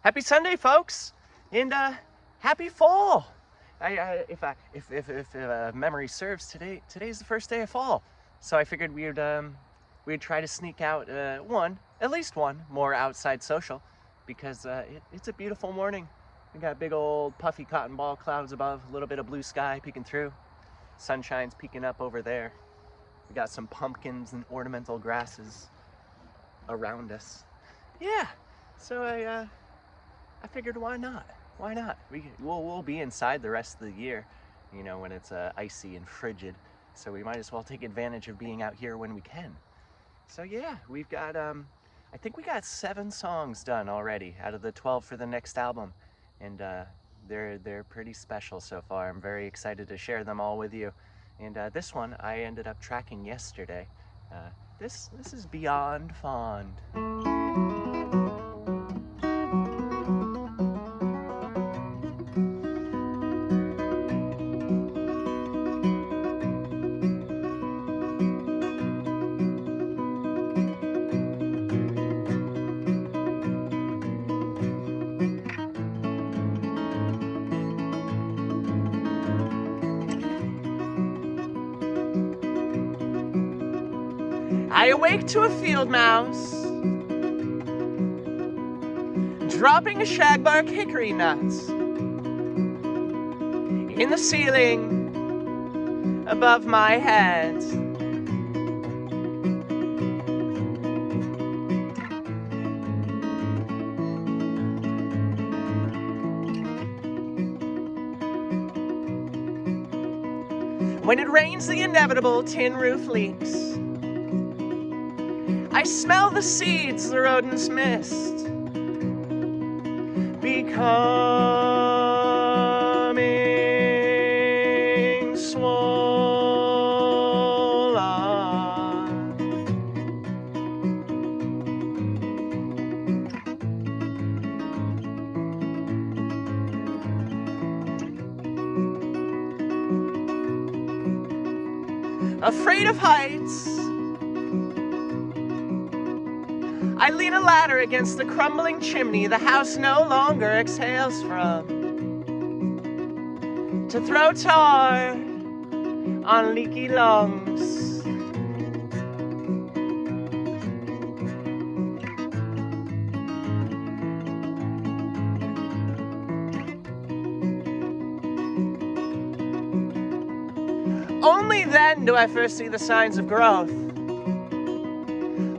Happy Sunday, folks, and happy fall. If memory serves, today's the first day of fall, so I figured we'd try to sneak out at least one more outside social, because it's a beautiful morning. We got big old puffy cotton ball clouds above, a little bit of blue sky peeking through, sunshine's peeking up over there. We got some pumpkins and ornamental grasses around us. Yeah, so I figured, why not? Why not? We'll be inside the rest of the year, you know, when it's icy and frigid. So we might as well take advantage of being out here when we can. So yeah, we've got I think we got 7 songs done already out of the 12 for the next album, and they're pretty special so far. I'm very excited to share them all with you. And this one I ended up tracking yesterday. This is Beyond Fond. I awake to a field mouse dropping a shagbark hickory nuts in the ceiling above my head. When it rains, the inevitable tin roof leaks. I smell the seeds the rodents missed, becoming swollen. Afraid of heights, I lean a ladder against the crumbling chimney the house no longer exhales from, to throw tar on leaky lungs. Only then do I first see the signs of growth.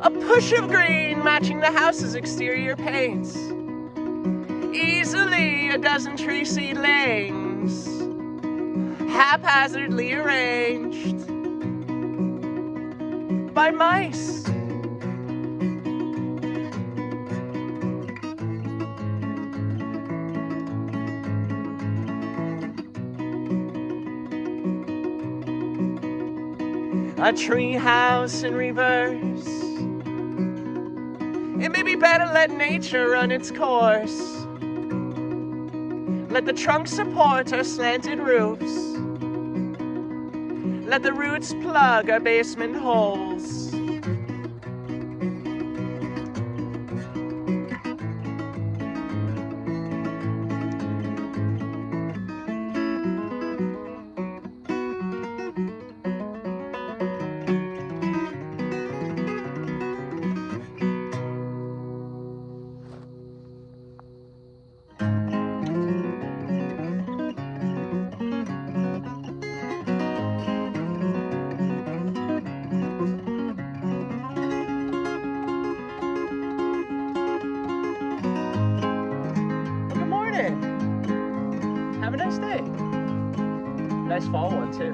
A push of green matching the house's exterior paints. Easily a dozen tree seedlings, haphazardly arranged by mice. A tree house in reverse. It may be better let nature run its course. Let the trunk support our slanted roofs. Let the roots plug our basement holes. Have a nice day. Nice fall one, too.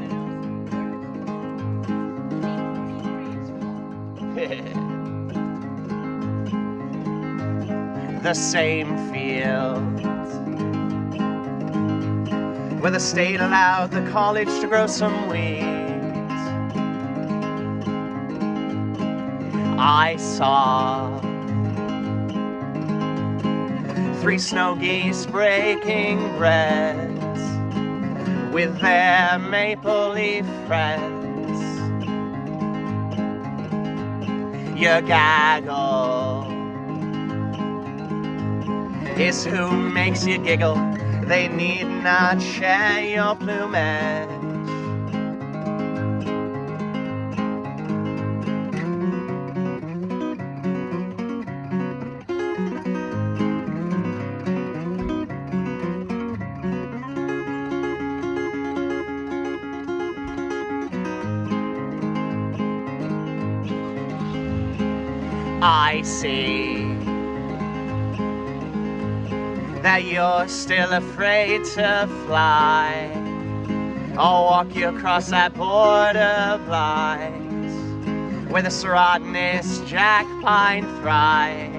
The same field where the state allowed the college to grow some weeds. I saw 3 snow geese breaking bread with their maple leaf friends. You gaggle is who makes you giggle. They need not share your plumage. I see that you're still afraid to fly. I'll walk you across that border blind where the serotinous jack pine thrive.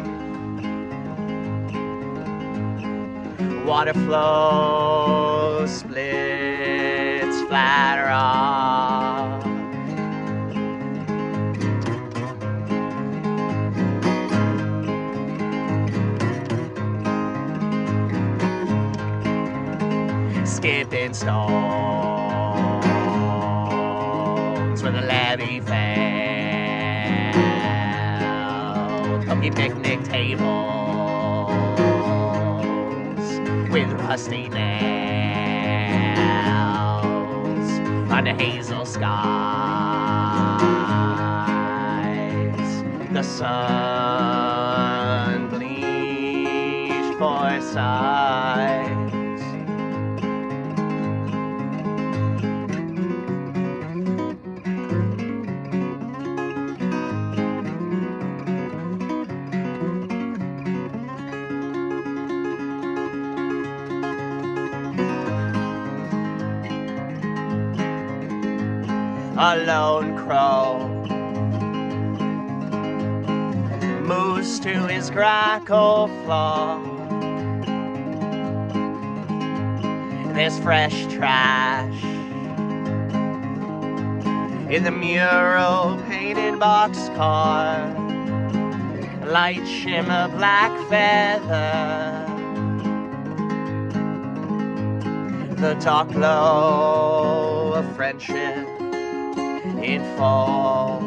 Water flow splits flat rock. Skipping stones where the levee fell. Funky picnic tables with rusty nails under hazel skies. The sun bleached for sight. A lone crow moves to his grackle floor. There's fresh trash in the mural painted boxcar. Light shimmer black feather. The dark glow of friendship in fall.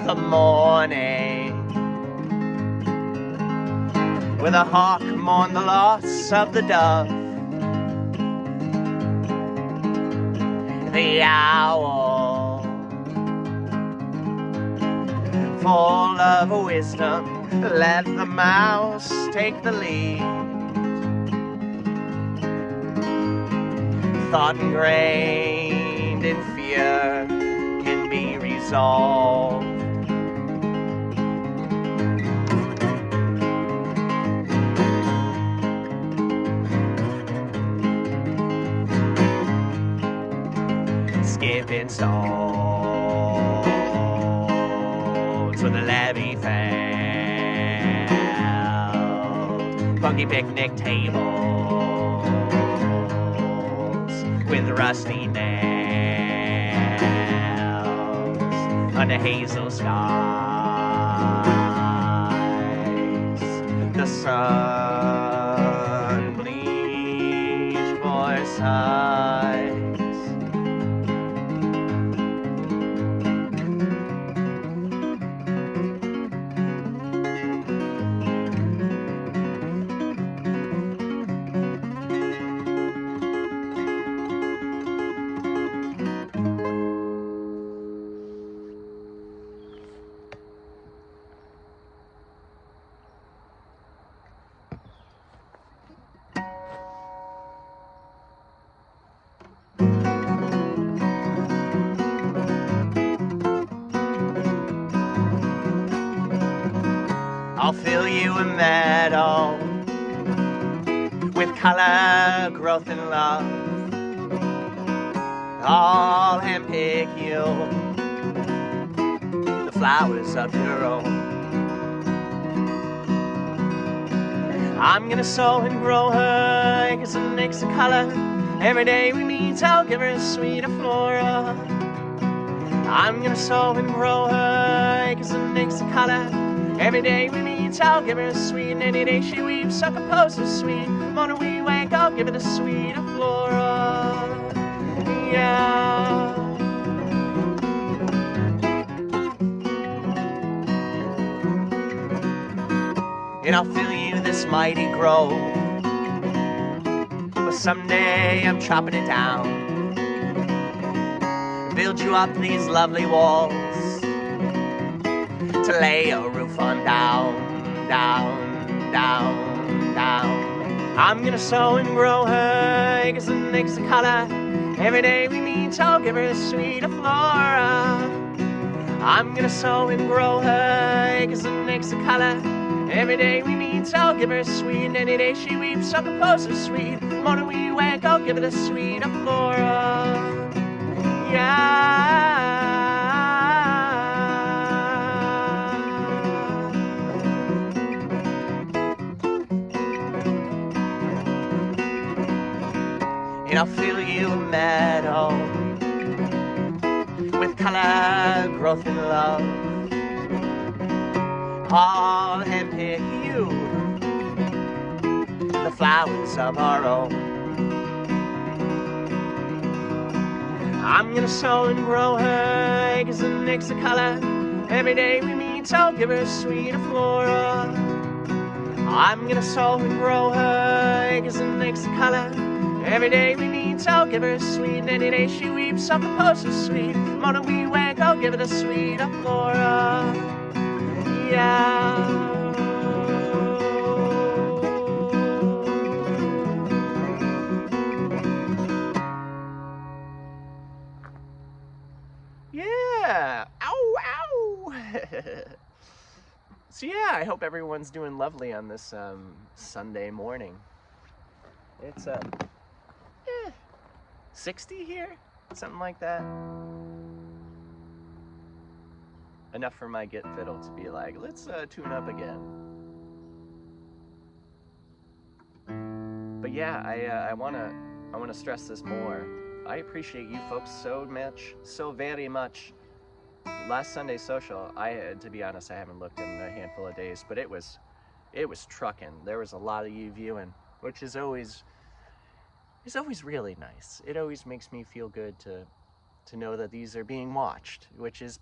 The morning with a hawk mourn the loss of the dove. The owl, full of wisdom, let the mouse take the lead. Thought ingrained in fear can be resolved. Skipping stones when the levee fell. Funky picnic tables with rusty nails under hazel skies. The sun bleached for sight. I'll fill you a meadow with color, growth, and love. I'll handpick you the flowers of your own. I'm gonna sow and grow her acres and acres of color. Every day we meet, I'll give her a sweet flora. I'm gonna sow and grow her acres eggs and makes a color. Every day we meet, I'll give her a sweet, and any day she weeps, suck a pose of sweet. Morning we wake, I'll give it a sweet of flora. Yeah. And I'll fill you this mighty grove, but someday I'm chopping it down, build you up these lovely walls to lay a roof on down, down, down, down. I'm gonna sow and grow her eggs and eggs of color. Every day we meet, I'll give her a sweet of flora. I'm gonna sow and grow her eggs and eggs of color. Every day we meet, I'll give her a sweet, and any day she weeps, I'll compose her sweet. Morning we wake, I'll give it a sweet of flora. Yeah. And I'll fill you a meadow with color, growth, and love. I'll handpick you the flowers of our own. I'm gonna sow and grow her eggs and mix of color. Every day we meet, I'll give her a sweet of flora. I'm gonna sow and grow her eggs and mix of color. Every day we meet, I'll give her a sweet, and any day she weeps, I'll compose her sweet. Morning we wake, I'll give it a sweet of flora. Yeah. Yeah. Ow, ow. So yeah, I hope everyone's doing lovely on this Sunday morning. It's 60 here, something like that. Enough for my Git fiddle to be like, let's tune up again. But yeah, I wanna stress this more. I appreciate you folks so much, so very much. Last Sunday social, to be honest, I haven't looked in a handful of days, but it was trucking. There was a lot of you viewing, which is always really nice. It always makes me feel good to know that these are being watched, which is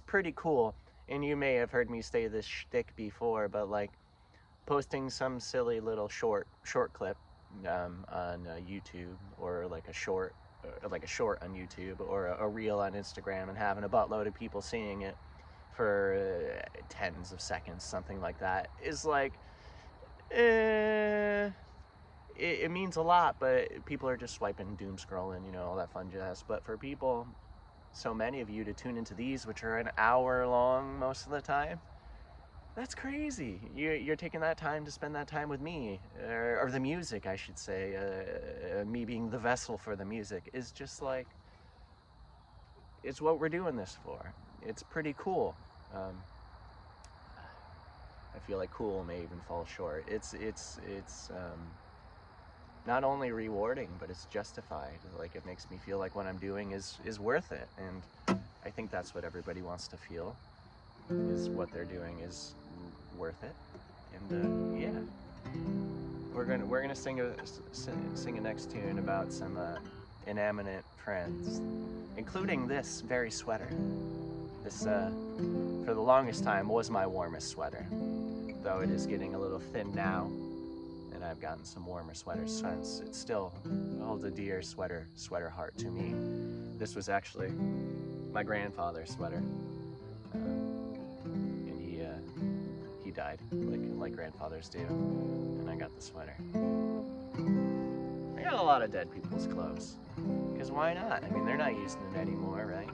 pretty cool. And you may have heard me say this shtick before, but like posting some silly little short clip on YouTube, or like a short on YouTube, or a reel on Instagram, and having a buttload of people seeing it for tens of seconds, something like that, is like, it means a lot, but people are just swiping, doom scrolling, all that fun jazz. But for people, so many of you, to tune into these, which are an hour long most of the time, that's crazy. You're taking that time to spend that time with me, or the music, I should say. Me being the vessel for the music is just like, it's what we're doing this for. It's pretty cool. I feel like cool may even fall short. It's not only rewarding, but it's justified. Like, it makes me feel like what I'm doing is worth it, and I think that's what everybody wants to feel, is what they're doing is worth it. And yeah, we're gonna sing a next tune about some inanimate friends, including this very sweater. This for the longest time was my warmest sweater, though it is getting a little thin now, and I've gotten some warmer sweaters since. It still holds a dear sweater heart to me. This was actually my grandfather's sweater, and he died, like grandfathers do, and I got the sweater. I got a lot of dead people's clothes, because why not? I mean, they're not using it anymore, right?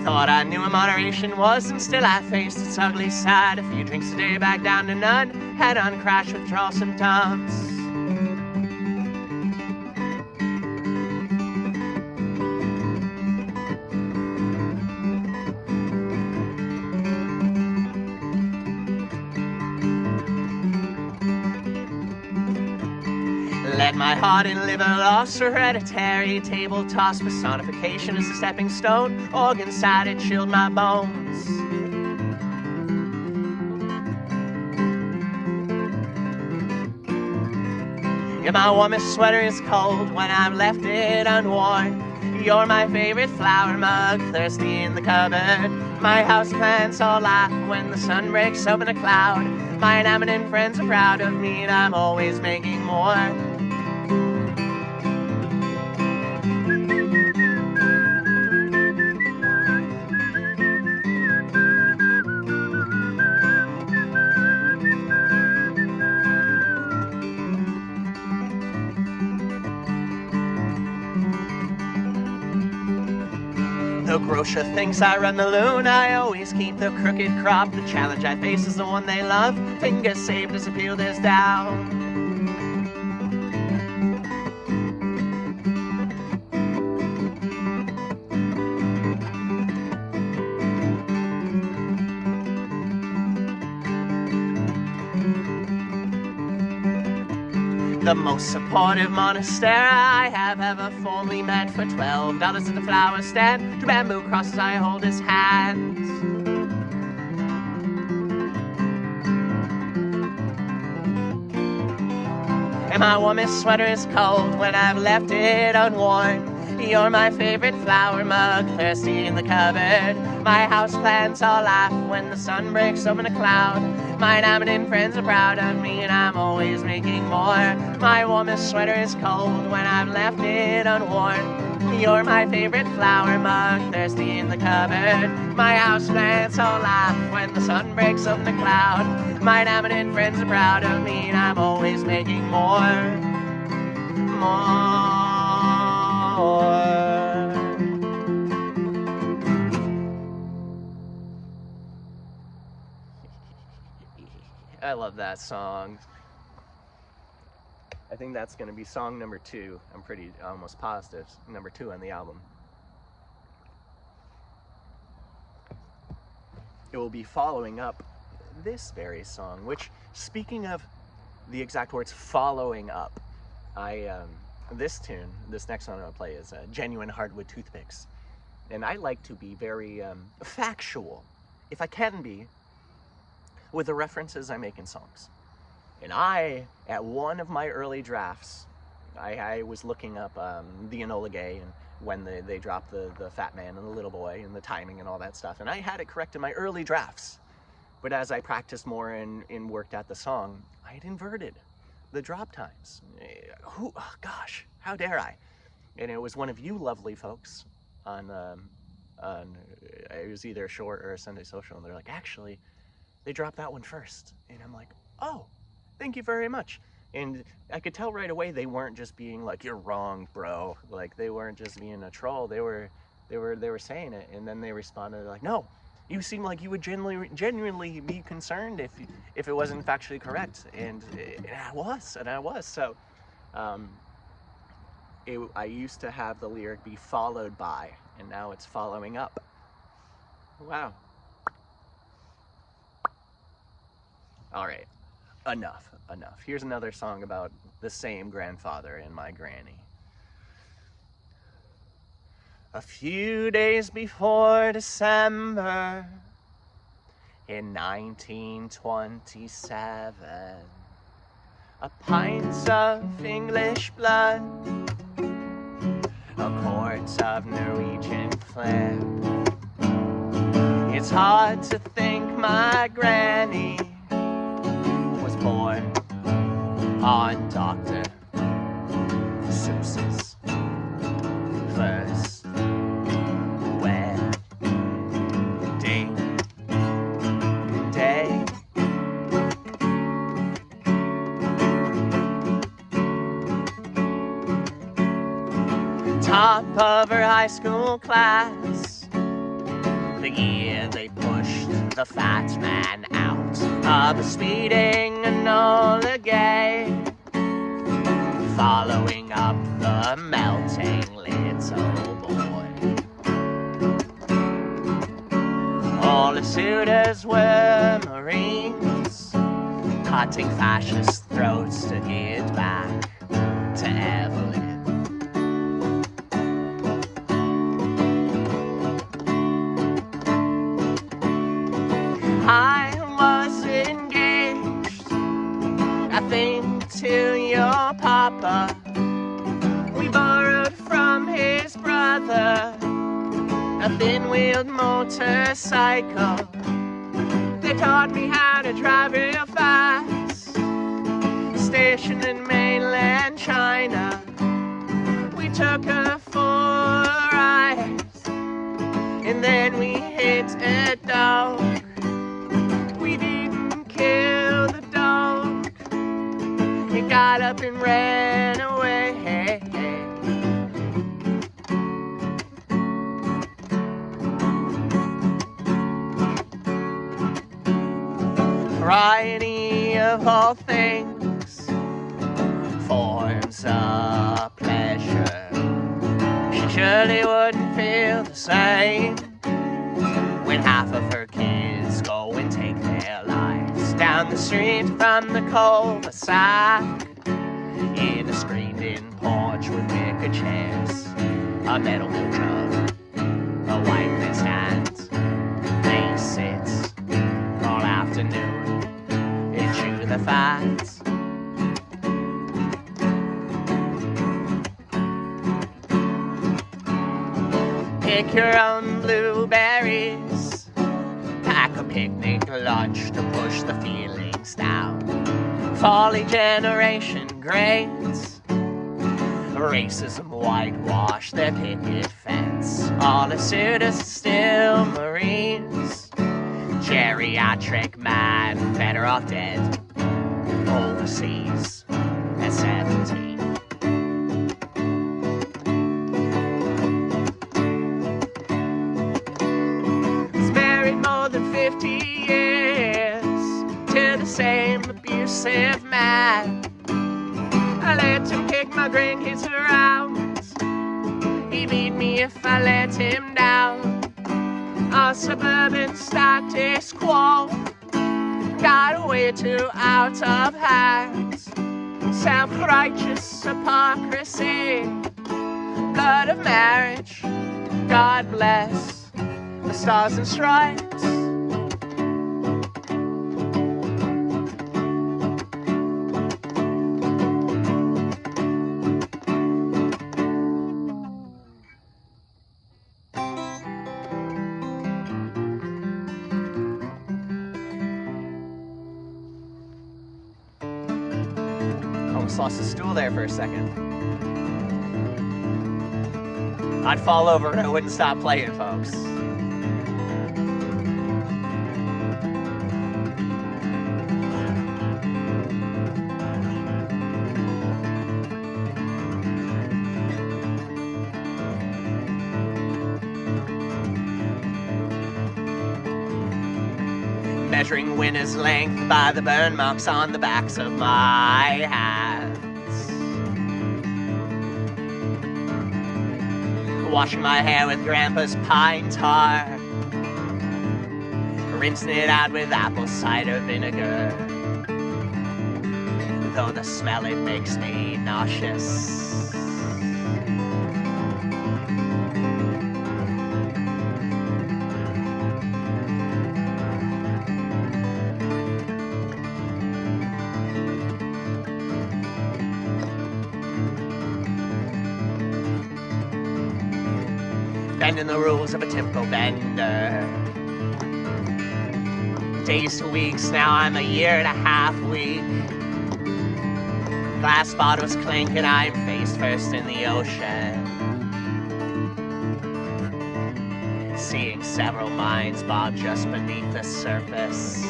Thought I knew what moderation was, and still I faced its ugly side. A few drinks a day, back down to none. head-on crash withdrawal symptoms. Let my heart and liver lost, hereditary table toss, personification is a stepping stone, organ side it chilled my bones. Yeah, my warmest sweater is cold when I've left it unworn. You're my favorite flower mug, thirsty in the cupboard. My houseplants all laugh when the sun breaks open a cloud. My enamored friends are proud of me and I'm always making more. The grocer thinks I run the loon, I always keep the crooked crop. The challenge I face is the one they love. Fingers saved as appeal is down. The most supportive monastery I have ever formally met. For $12 at the flower stand, 2 bamboo crosses I hold his hands. And my warmest sweater is cold when I've left it unworn. You're my favorite flower mug, thirsty in the cupboard. My houseplants all laugh when the sun breaks open a cloud. My enamored friends are proud of me and I'm always making more. My warmest sweater is cold when I've left it unworn. You're my favorite flower mug, thirsty in the cupboard. My houseplants all laugh when the sun breaks open the cloud. My enamored friends are proud of me and I'm always making more. More. I love that song. I think that's going to be song number 2. I'm pretty almost positive. Number 2 on the album. It will be following up this very song, which, speaking of the exact words following up, this next song I'm going to play is Genuine Hardwood Toothpicks. And I like to be very factual, if I can be, with the references I make in songs. And at one of my early drafts, I was looking up the Enola Gay and when they dropped the fat man and the little boy and the timing and all that stuff. And I had it correct in my early drafts. But as I practiced more and worked at the song, I had inverted the drop times. Oh gosh, how dare I? And it was one of you lovely folks on it was either a short or a Sunday Social, and they're like, actually, they dropped that one first. And I'm like, oh, thank you very much. And I could tell right away they weren't just being like, you're wrong, bro. Like, they weren't just being a troll. They were saying it. And then they responded like, no, you seem like you would genuinely be concerned if it wasn't factually correct. And I was. So I used to have the lyric be followed by, and now it's following up. Wow. All right, enough. Here's another song about the same grandfather and my granny. A few days before December in 1927, a pint of English blood, a quart of Norwegian flair. It's hard to think my granny was born on Dr. Seuss's first wedding day. Top of her high school class, the year they pushed the fat man out. of a speeding Enola Gay, following up the melting little boy. All the suitors were Marines, cutting fascist throats to give back to Evelyn. I was engaged, I think, to your papa. We borrowed from his brother a thin-wheeled motorcycle. They taught me how to drive real fast. Stationed in mainland China, we took her for a ride, and then we hit a dog. We didn't kill the dog. It got up and ran away. Variety of all things forms of pleasure. She surely wouldn't feel the same when half of her kids go and take their lives down the street from the cul-de-sac, in a screened-in porch with wicker chairs, a metal jug, a white stand. They sit all afternoon and chew the fat. Pick your own blueberries, pack a picnic lunch to push the feelings down. Folly generation grades, racism whitewash their picket fence. All the suitors still Marines, geriatric man, better off dead, overseas at 17. More than 50 years to the same abusive man. I let him kick my grandkids around. He'd beat me if I let him down. Our suburban status quo got way too out of hand. Self-righteous hypocrisy, blood of marriage, God bless the stars and stripes. Almost lost a stool there for a second. I'd fall over and I wouldn't stop playing, folks. Measuring winter's length by the burn marks on the backs of my hands. Washing my hair with Grandpa's pine tar, rinsing it out with apple cider vinegar, though the smell it makes me nauseous. Bending the rules of a typical bender. Days to weeks, now I'm a year and a half weak. Glass bottles clink and I'm face first in the ocean. Seeing several minds bob just beneath the surface.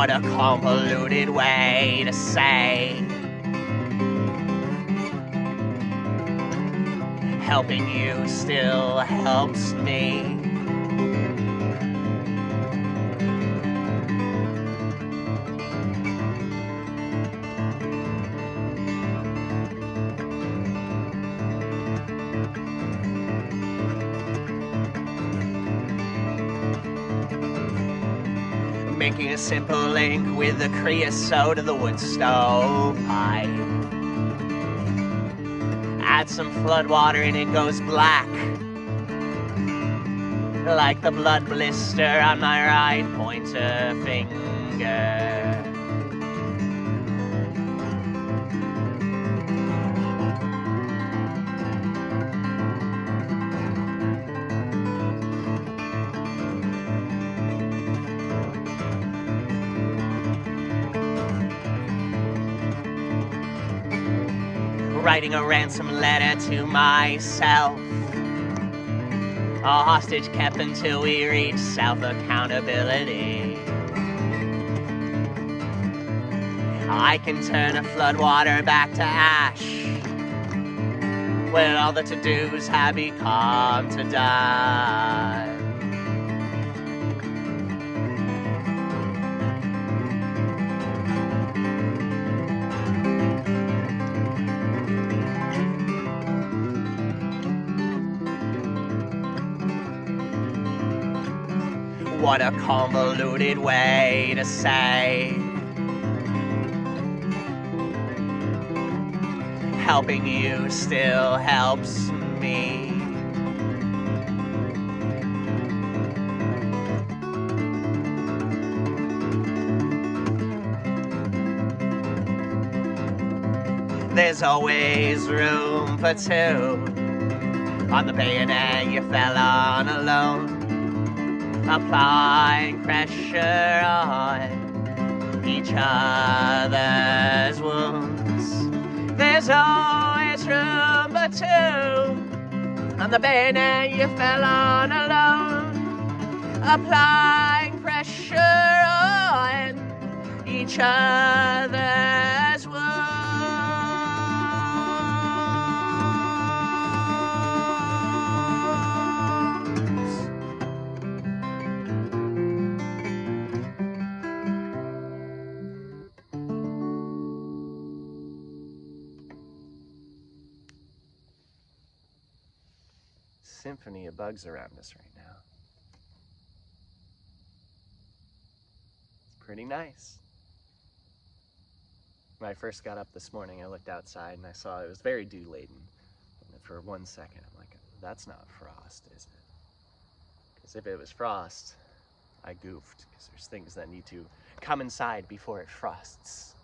What a convoluted way to say helping you still helps me. Making a simple link with the creosote of the wood stove pipe. Add some flood water and it goes black, like the blood blister on my right pointer finger. Writing a ransom letter to myself, a hostage kept until we reach self-accountability. I can turn a floodwater back to ash, when all the to-dos have become to die. What a convoluted way to say helping you still helps me. There's always room for two. On the bayonet you fell on alone, applying pressure on each other's wounds. There's always room for two. On the bayonet you fell on alone, applying pressure on each other's wounds. Symphony of bugs around us right now. It's pretty nice. When I first got up this morning, I looked outside and I saw it was very dew laden. And for 1 second, I'm like, that's not frost, is it? Because if it was frost, I goofed, because there's things that need to come inside before it frosts.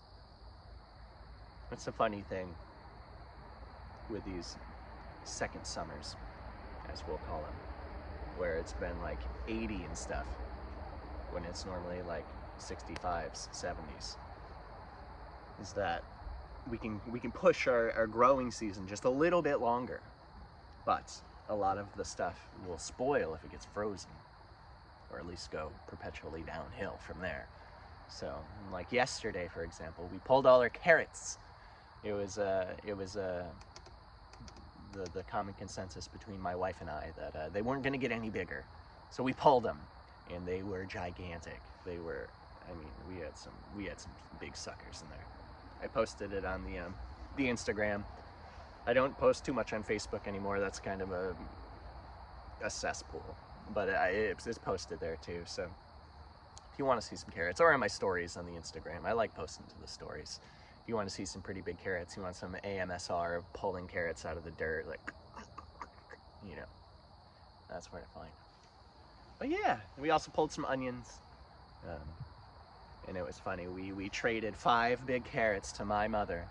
What's the funny thing with these second summers, as we'll call them, where it's been like 80 and stuff, when it's normally like 65s, 70s, is that we can push our growing season just a little bit longer, but a lot of the stuff will spoil if it gets frozen, or at least go perpetually downhill from there. So, like yesterday, for example, we pulled all our carrots. It was the common consensus between my wife and I that they weren't going to get any bigger, so we pulled them, and they were gigantic. They were, I mean, we had some big suckers in there. I posted it on the Instagram. I don't post too much on Facebook anymore. That's kind of a cesspool, but it's posted there too. So if you want to see some carrots, or on my stories on the Instagram, I like posting to the stories. If you want to see some pretty big carrots, you want some AMSR of pulling carrots out of the dirt, like, you know, that's where to find them. But yeah, we also pulled some onions, and it was funny. We traded 5 big carrots to my mother,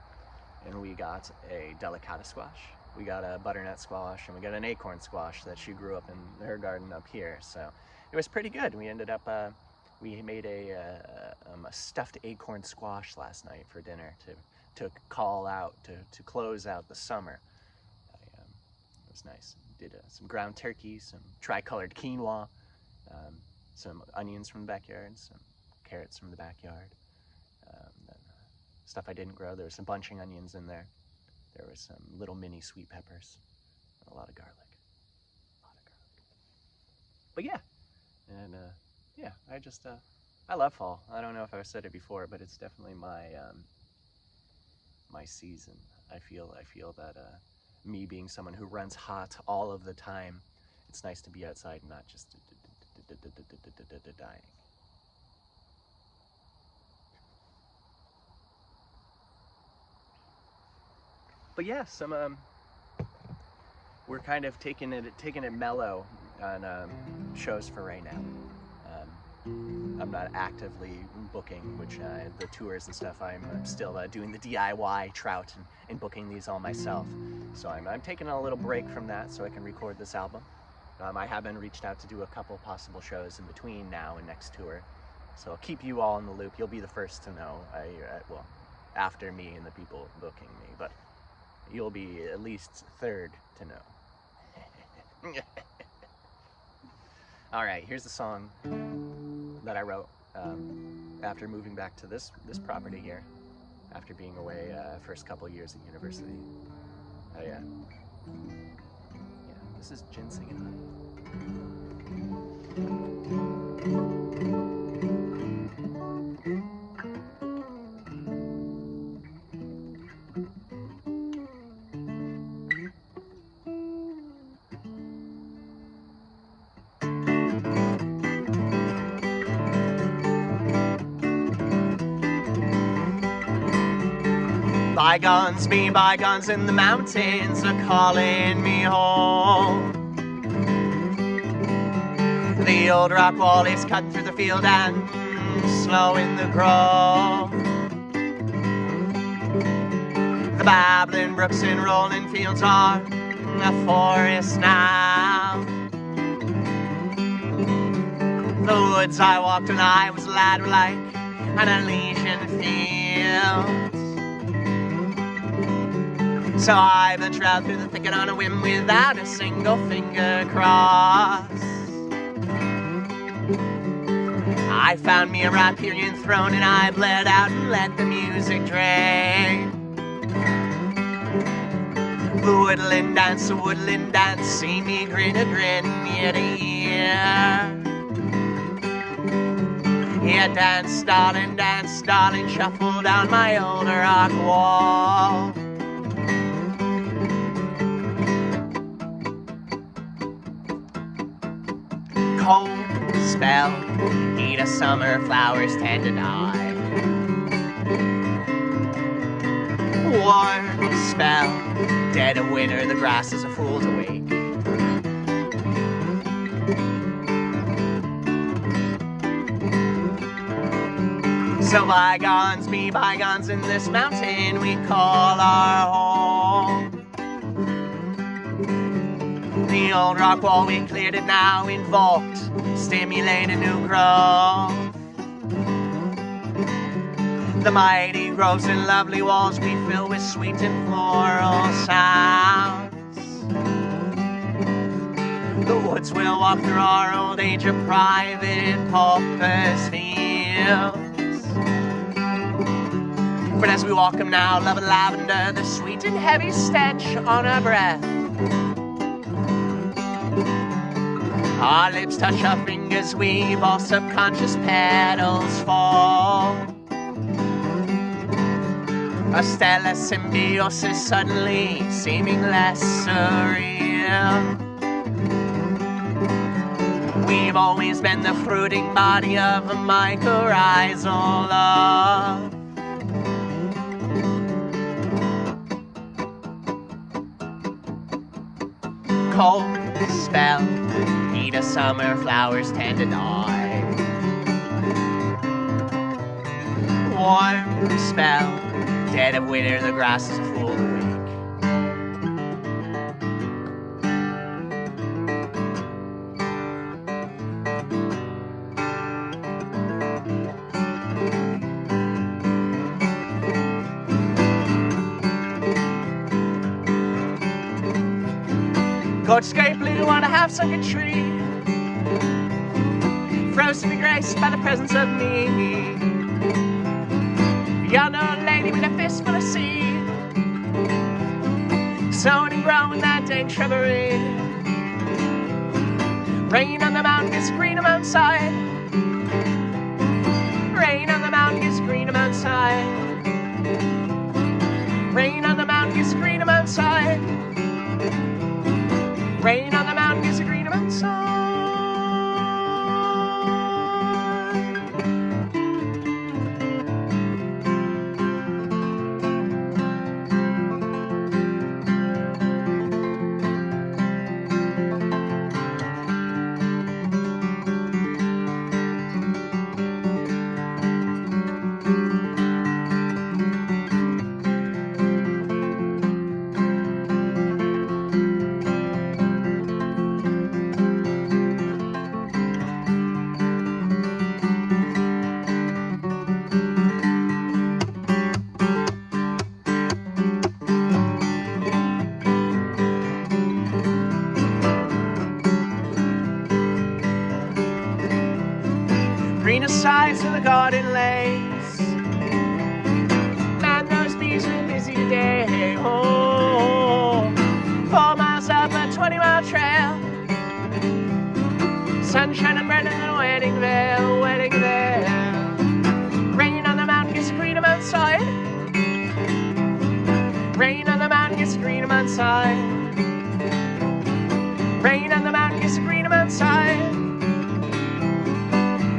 and we got a delicata squash, we got a butternut squash, and we got an acorn squash that she grew up in her garden up here. So it was pretty good. We ended up we made a stuffed acorn squash last night for dinner to call out, to close out the summer. It was nice. Did some ground turkey, some tricolored quinoa, some onions from the backyard, some carrots from the backyard. Then, stuff I didn't grow, there was some bunching onions in there. There was some little mini sweet peppers, and a lot of garlic. But yeah, and yeah, I love fall. I don't know if I've said it before, but it's definitely my my season. I feel that me being someone who runs hot all of the time, it's nice to be outside and not just dying. But yeah, we're kind of taking it mellow on shows for right now. I'm not actively booking, which the tours and stuff. I'm still doing the DIY trout and booking these all myself. So I'm taking a little break from that so I can record this album. I have been reached out to do a couple possible shows in between now and next tour. So I'll keep you all in the loop. You'll be the first to know. Well, after me and the people booking me, but you'll be at least third to know. All right, here's the song that I wrote after moving back to this property here, after being away first couple years at university. Oh yeah, this is Ginseng and Honey. Bygones be bygones, and the mountains are calling me home. The old rock wall is cut through the field and slowing the growth. The babbling brooks and rolling fields are a forest now. The woods I walked when I was a lad were like an Elysian field. So I venture out through the thicket on a whim without a single finger crossed. I found me a Riparian throne and I bled out and let the music drain. The woodland dance, see me grin a grin ear to ear. Yeah, dance, darling, shuffle down my old rock wall. Cold spell, heat of summer, flowers tend to die. Warm spell, dead of winter, the grass is a fool to wake. So bygones be bygones, in this mountain we call our home. The old rock wall, we cleared it now, invoked, stimulate a new growth. The mighty groves and lovely walls we fill with sweet and floral sounds. The woods we'll walk through our old age of private paupers fields. But as we walk them now, love and lavender, the sweet and heavy stench on our breath. Our lips touch our fingers, weave all subconscious petals fall. A stellar symbiosis suddenly seeming less surreal. We've always been the fruiting body of a mycorrhizal love. Cold spell, heat of summer, flowers tend to die. Warm spell, dead of winter, the grass is a fool to wake. Gorgeous great blue on a half-sunken tree. frozen and graced by the presence of me. You're no lady with a fistful of seed, sown and grown in that dank shrubbery. Rain on the mountain gets green mountainside. Rain on the mountain gets green mountainside. Rain on the mountain gets green mountainside. Rain on the mountain gets green mountainside. Greener sides of the garden lays. Man, those bees are busy today. Oh, 4 miles up a 20-mile trail. Sunshine and bread and a wedding veil, wedding veil. Rain on the mountain gets greener outside. Rain on the mountain gets greener outside. Rain on the mountain gets greener outside.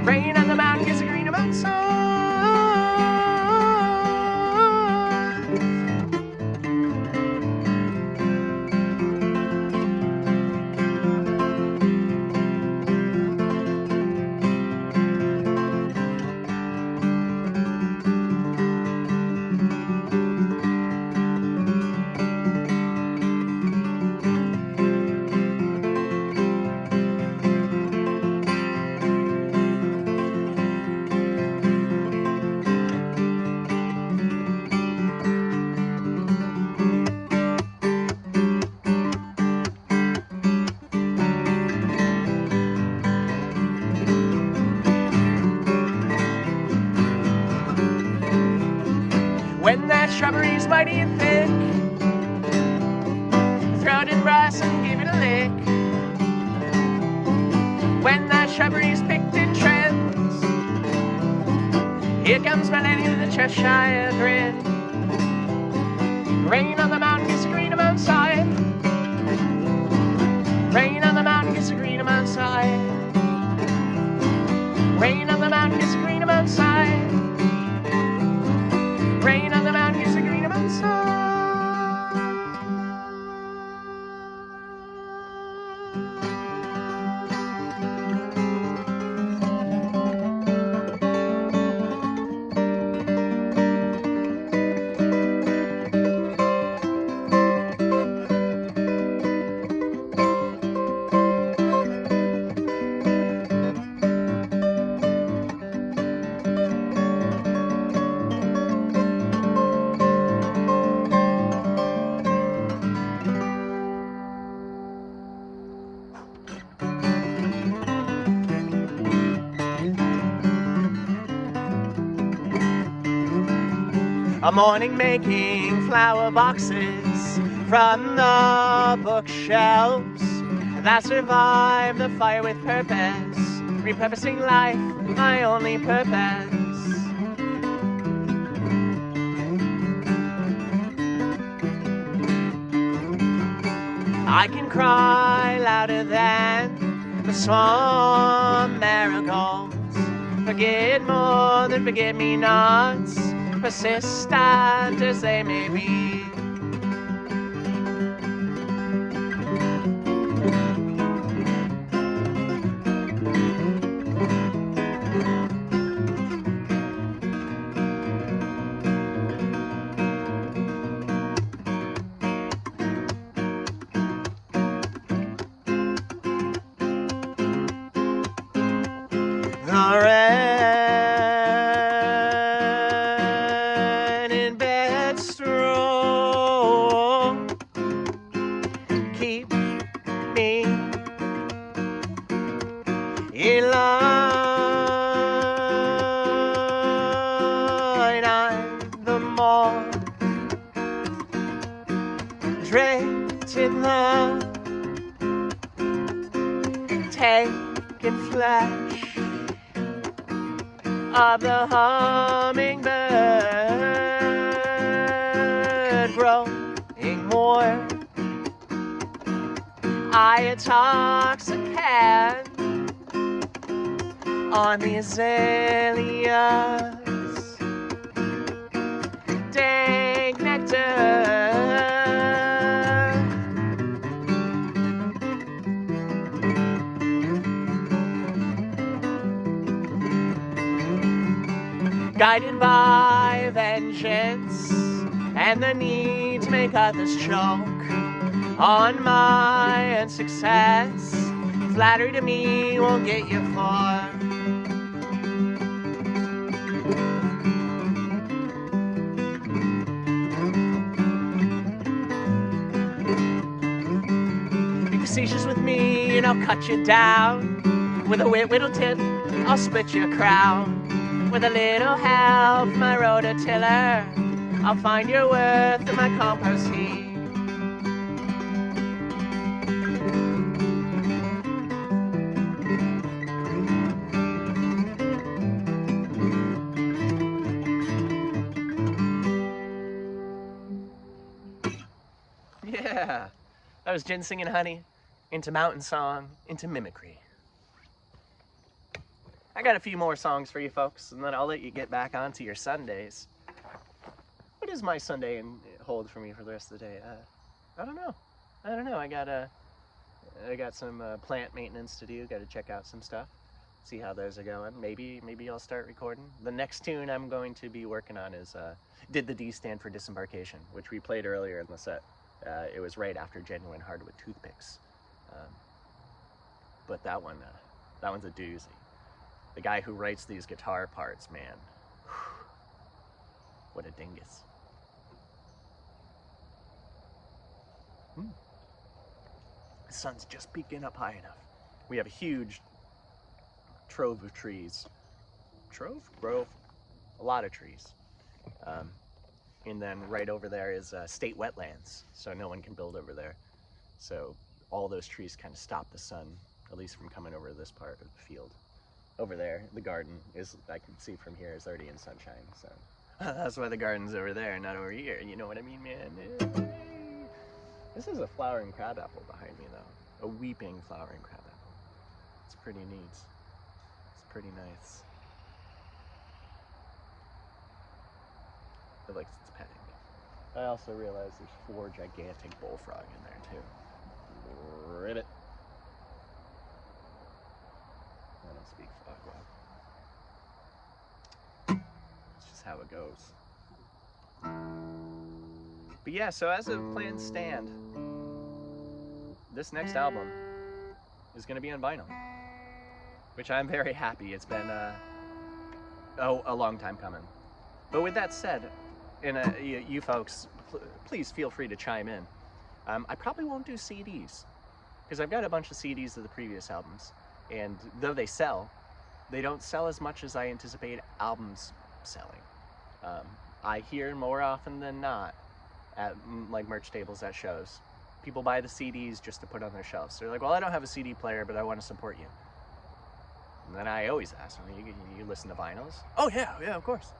Rain on the mountain gets a greener outside. When that shrubbery's mighty and thick, throw it in brass and give it a lick. When that shrubbery's picked in trends, here comes my lady with a Cheshire grin. Rain on the mountain gets greener outside. Rain on the mountain gets greener outside. Rain on the mountain gets greener outside. Rain on the mountain gets a greener outside. A morning making flower boxes from the bookshelves that survive the fire with purpose, repurposing life, my only purpose. I can cry louder than the swamp marigolds, forget more than forget-me-nots, persistent as they may be. The rain in bed straw keep me in line. soul, draped in the taken flesh of the hummingbird, growing more I intoxicate on the azaleas, dank nectar. Guided by vengeance and the need to make others choke on my success, flattery to me won't get you far. Be facetious with me and I'll cut you down. With a whittle tip, I'll split your crown. With a little help from my rototiller, I'll find your worth in my compost heap. Yeah, that was ginseng and honey, into mountain song, into mimicry. I got a few more songs for you folks, and then I'll let you get back onto your Sundays. What does my Sunday hold for me for the rest of the day? I don't know. I got some plant maintenance to do. Got to check out some stuff, see how those are going. Maybe I'll start recording. The next tune I'm going to be working on is "Did the D Stand for Disembarkation," which we played earlier in the set. It was right after Genuine Hardwood Toothpicks, but that one's a doozy. The guy who writes these guitar parts, man, what a dingus. The sun's just peeking up high enough. We have a huge trove of trees. Grove? A lot of trees. And then right over there is state wetlands, so no one can build over there. So all those trees kind of stop the sun, at least from coming over to this part of the field. Over there, the garden is, I can see from here, is already in sunshine, so that's why the garden's over there, not over here, you know what I mean, man? This is a flowering crabapple behind me, though. A weeping flowering crabapple. It's pretty neat. It's pretty nice. It likes its petting. I also realize there's 4 gigantic bullfrog in there, too. Ribbit. I don't speak frog well. It's just how it goes. But yeah, so as of plans stand, this next album is going to be on vinyl, which I'm very happy. It's been a long time coming. But with that said, you folks, please feel free to chime in. I probably won't do CDs, because I've got a bunch of CDs of the previous albums, and though they sell, they don't sell as much as I anticipate albums selling. I hear more often than not at like merch tables at shows, people buy the CDs just to put on their shelves. They're like, well, I don't have a CD player, but I want to support you. And then I always ask them, you listen to vinyls? Oh yeah, of course.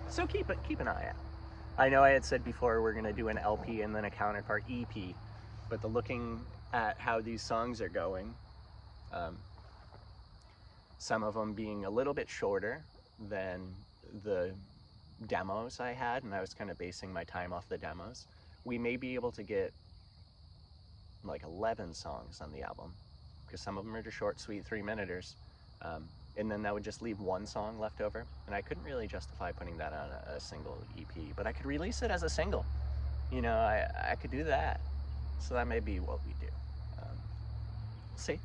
So keep an eye out. I know I had said before we're gonna do an LP and then a counterpart EP, but looking at how these songs are going, some of them being a little bit shorter than the demos I had, and I was kind of basing my time off the demos, we may be able to get like 11 songs on the album, because some of them are just short, sweet 3-minuters, and then that would just leave 1 song left over, and I couldn't really justify putting that on a single EP, but I could release it as a single. You know, I could do that, so that may be what we do. See,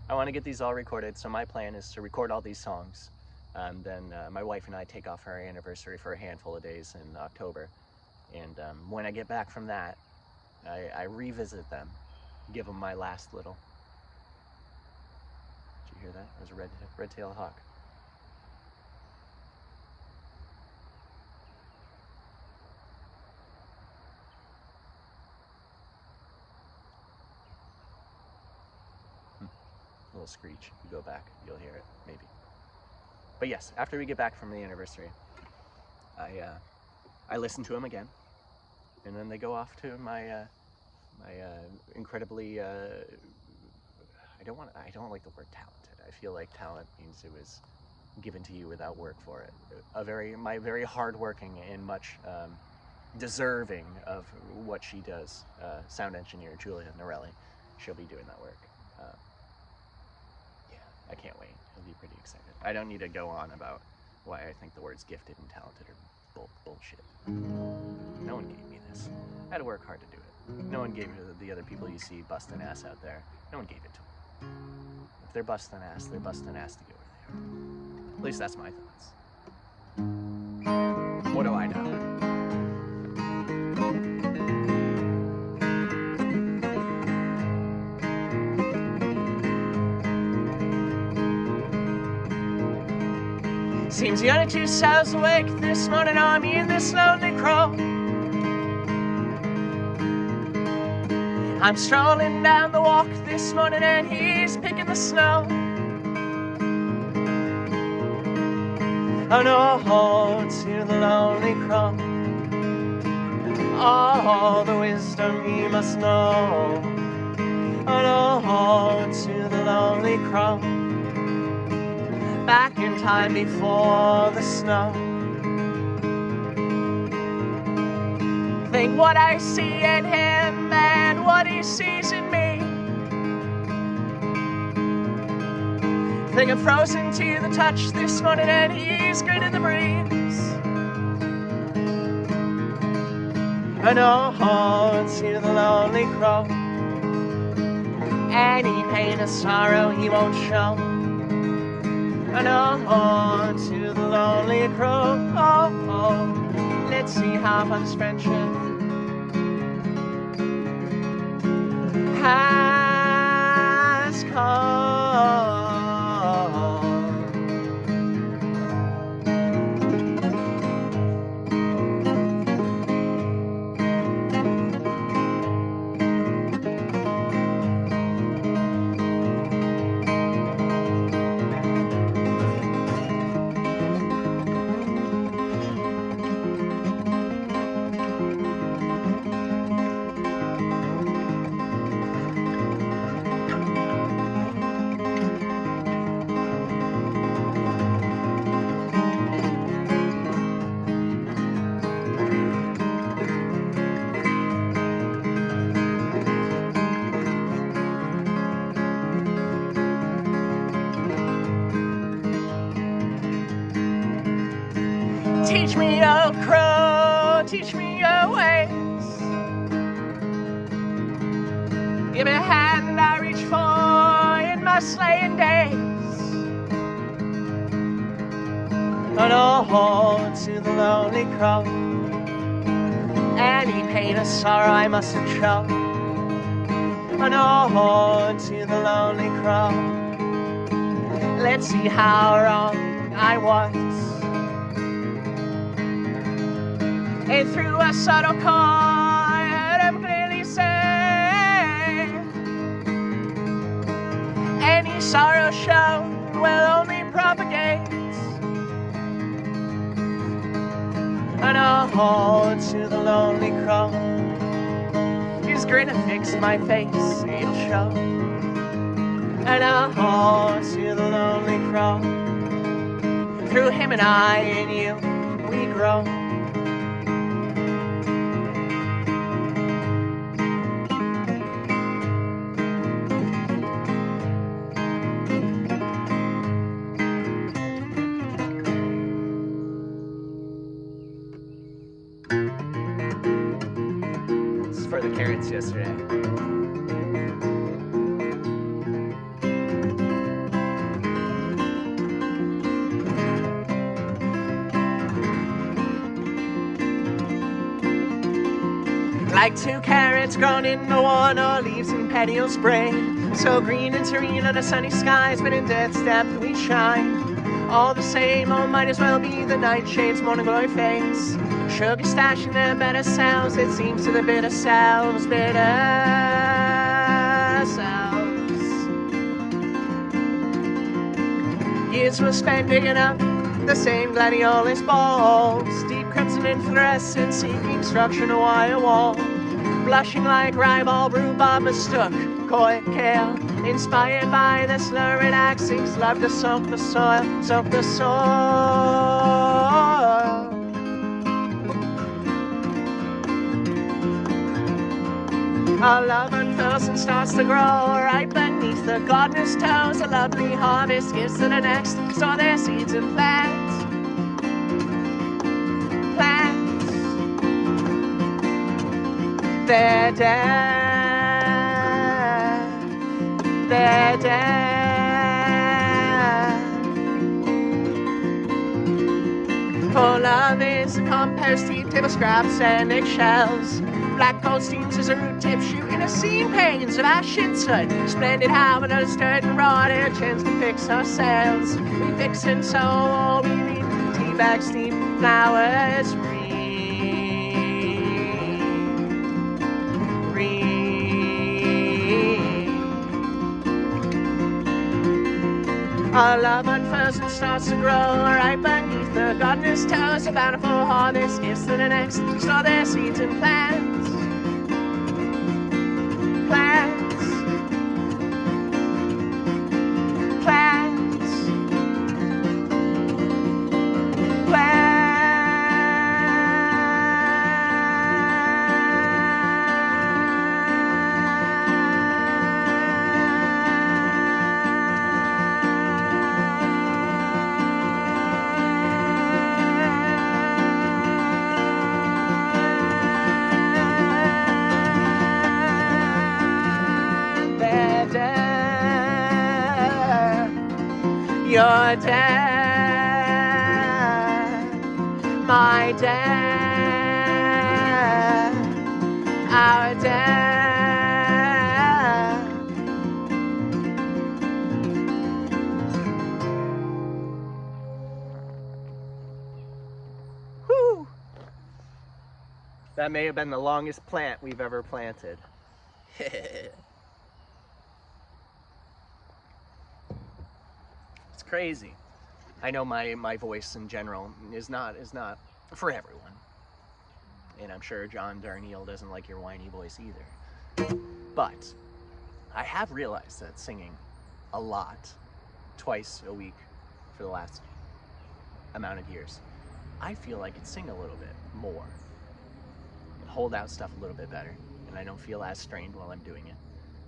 I want to get these all recorded, so my plan is to record all these songs. Then my wife and I take off for our anniversary for a handful of days in October. And when I get back from that, I revisit them, give them my last little... Did you hear that? There's a red-tailed hawk. little screech. If you go back, you'll hear it, maybe. But yes, after we get back from the anniversary, I listen to them again, and then they go off to my incredibly. I don't like the word talented. I feel like talent means it was given to you without work for it. My very hardworking and much deserving of what she does, sound engineer Julia Norelli. She'll be doing that work. Yeah, I can't wait. I'll be pretty excited. I don't need to go on about why I think the words gifted and talented are bullshit. No one gave me this. I had to work hard to do it. No one gave it to the other people you see busting ass out there. No one gave it to them. If they're busting ass to get where they are. At least that's my thoughts. What do I know? Seems the only 2 souls awake this morning are me and this lonely crow. I'm strolling down the walk this morning and he's picking the snow. Oh no, to the lonely crow, all the wisdom he must know. Oh no, to the lonely crow, back in time before the snow. Think what I see in him and what he sees in me. Think I'm frozen to the touch this morning and he's grinning the breeze. And oh, to the lonely crow, any pain or sorrow he won't show. And oh, to the lonely crow, let's see how far this friendship has come. Teach me, oh crow, teach me your ways. Give me a hand I reach for in my slaying days. And oh, to the lonely crow, any pain or sorrow I mustn't show. And oh, to the lonely crow, let's see how wrong I was. And through a subtle chord, I'm clearly say, any sorrow shown will only propagate. And oh, to the lonely crow, his grin affixed my face, it'll show. And oh, to the lonely crow, through him and I and you, we grow. For the carrots yesterday. Like 2 carrots grown into one, or leaves in petioles spray. So green and serene under sunny skies, but in death's depth we shine. All the same, oh, might as well be the nightshades' morning glory face. Sugar stashing their better selves, it seems to the bitter selves, bitter selves. Years were spent digging up the same gladiolus balls, deep crimson in fluorescent, seeking structure in a wire wall. Blushing like ribald rhubarb mistook coy kale, inspired by the slurred axes, love to soak the soil, soak the soil. Our love unfurls and starts to grow right beneath the gardener's toes. A lovely harvest gives to the next, store their seeds and plants. Plants. They're dead. They're dead. For love is a compost heap, table scraps and eggshells. Black gold steams as a root tip shooting a seam panes of ashen soot. Splendid how it dirt and raw urchins to fix our sails. We fix and sew, we read tea bags, steam flowers, Our love unfurls and starts to grow right beneath the gardener's toes. A bountiful harvest gives to the next, store their seeds and plants. Plants. Plants. Plants. Your dad, my dad, our dad. Whew. That may have been the longest plant we've ever planted. Crazy. I know my voice in general is not for everyone, and I'm sure John Darnielle doesn't like your whiny voice either. But I have realized that singing a lot, twice a week for the last amount of years, I feel I could sing a little bit more and hold out stuff a little bit better, and I don't feel as strained while I'm doing it.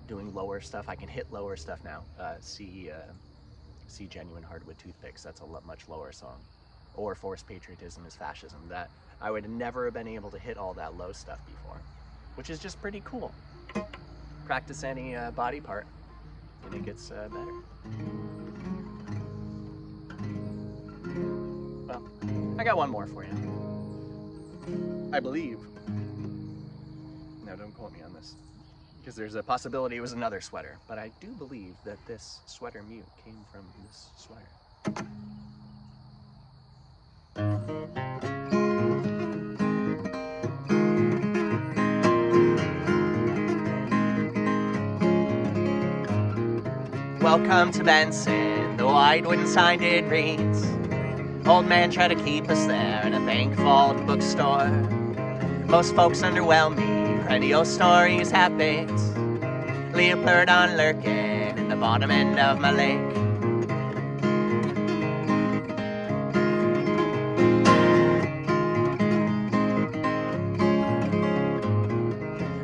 Doing lower stuff, I can hit lower stuff now. See Genuine Hardwood Toothpicks, that's a much lower song. Or Forced Patriotism is Fascism. That I would never have been able to hit all that low stuff before, which is just pretty cool. Practice any body part and it gets better. Well, I got one more for you. I believe. Now don't quote me on this, because there's a possibility it was another sweater, but I do believe that this sweater mute came from this sweater. Welcome to Benson, the wide wooden sign it reads. Old man tried to keep us there in a bank vault bookstore. Most folks underwhelm me. Grandiose stories have baked. Leopardon lurking in the bottom end of my lake.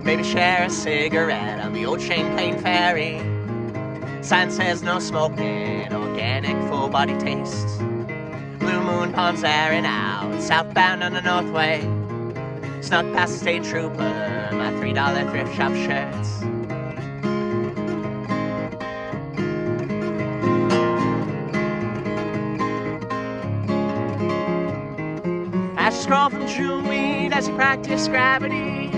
Maybe share a cigarette on the old Champlain ferry. Sign says no smoking, organic full body taste. Blue moon palms airing out, southbound on the Northway. Snuck past the state trooper, my $3 thrift shop shirts. I scroll from June weed as you practice gravity.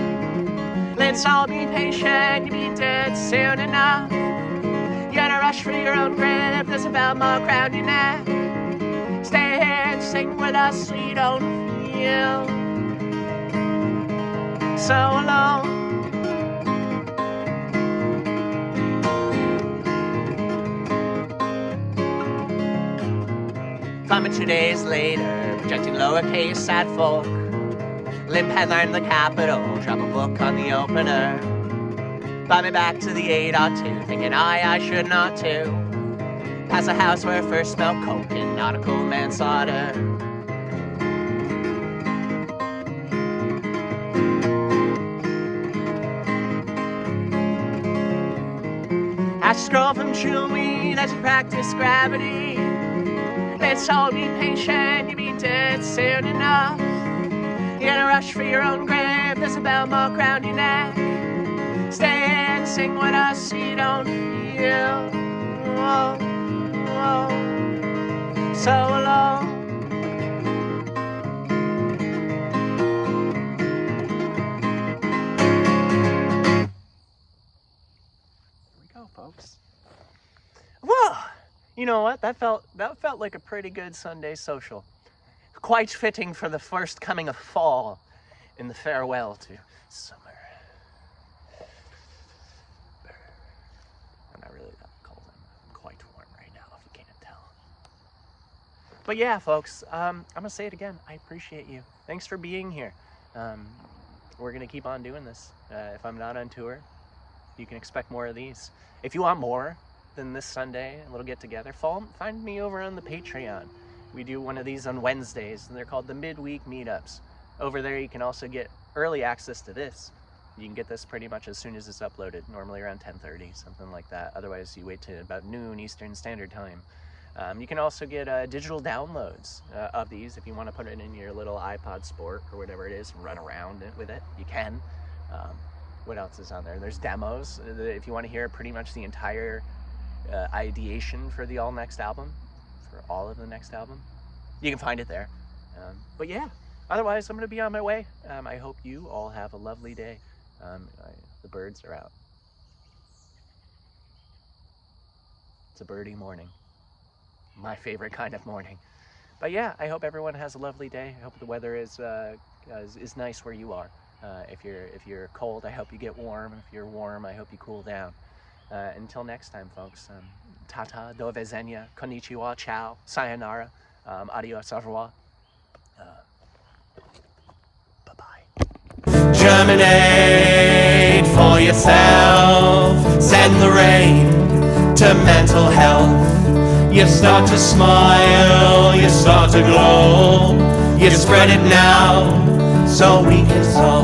Let's all be patient, you'll be dead soon enough. You gotta rush for your own grave, there's a bell mark round your neck. Stay here and sing with us so you don't feel so alone. Coming 2 days later, projecting lowercase sad folk. Limp headline the Capitol, drop a book on the opener. Buy me back to the 802, thinking I should not too. Past a house where I first smelled coke and nautical manslaughter. I scroll from chewing weed as you practice gravity. They told me patient, you'll be dead soon enough. You're in a rush for your own grave, there's a bell mark around your neck. Stay and sing with us so you don't feel so alone. Here we go, folks. Whoa! You know what? That felt like a pretty good Sunday social. Quite fitting for the first coming of fall in the farewell to summer. I'm not really that cold. I'm quite warm right now, if you can't tell. But yeah, folks, I'm gonna say it again. I appreciate you. Thanks for being here. We're gonna keep on doing this. If I'm not on tour, you can expect more of these. If you want more than this Sunday, a little get together, find me over on the Patreon. We do one of these on Wednesdays, and they're called the midweek meetups. Over there, you can also get early access to this. You can get this pretty much as soon as it's uploaded, normally around 10:30, something like that. Otherwise, you wait till about noon Eastern Standard Time. You can also get digital downloads of these if you want to put it in your little iPod Sport or whatever it is and run around with it. You can. What else is on there? There's demos. If you want to hear pretty much the entire ideation for the all of the next album, you can find it there. But yeah, otherwise I'm gonna be on my way. I hope you all have a lovely day. The birds are out. It's a birdie morning, my favorite kind of morning. But yeah, I hope everyone has a lovely day. I hope the weather is nice where you are. If you're cold, I hope you get warm. If you're warm, I hope you cool down. Until next time, folks, tata, do vezenia, konnichiwa, ciao, sayonara, adios, au revoir. Bye-bye. Germinate for yourself, send the rain to mental health. You start to smile, you start to glow, you spread it now, so we can solve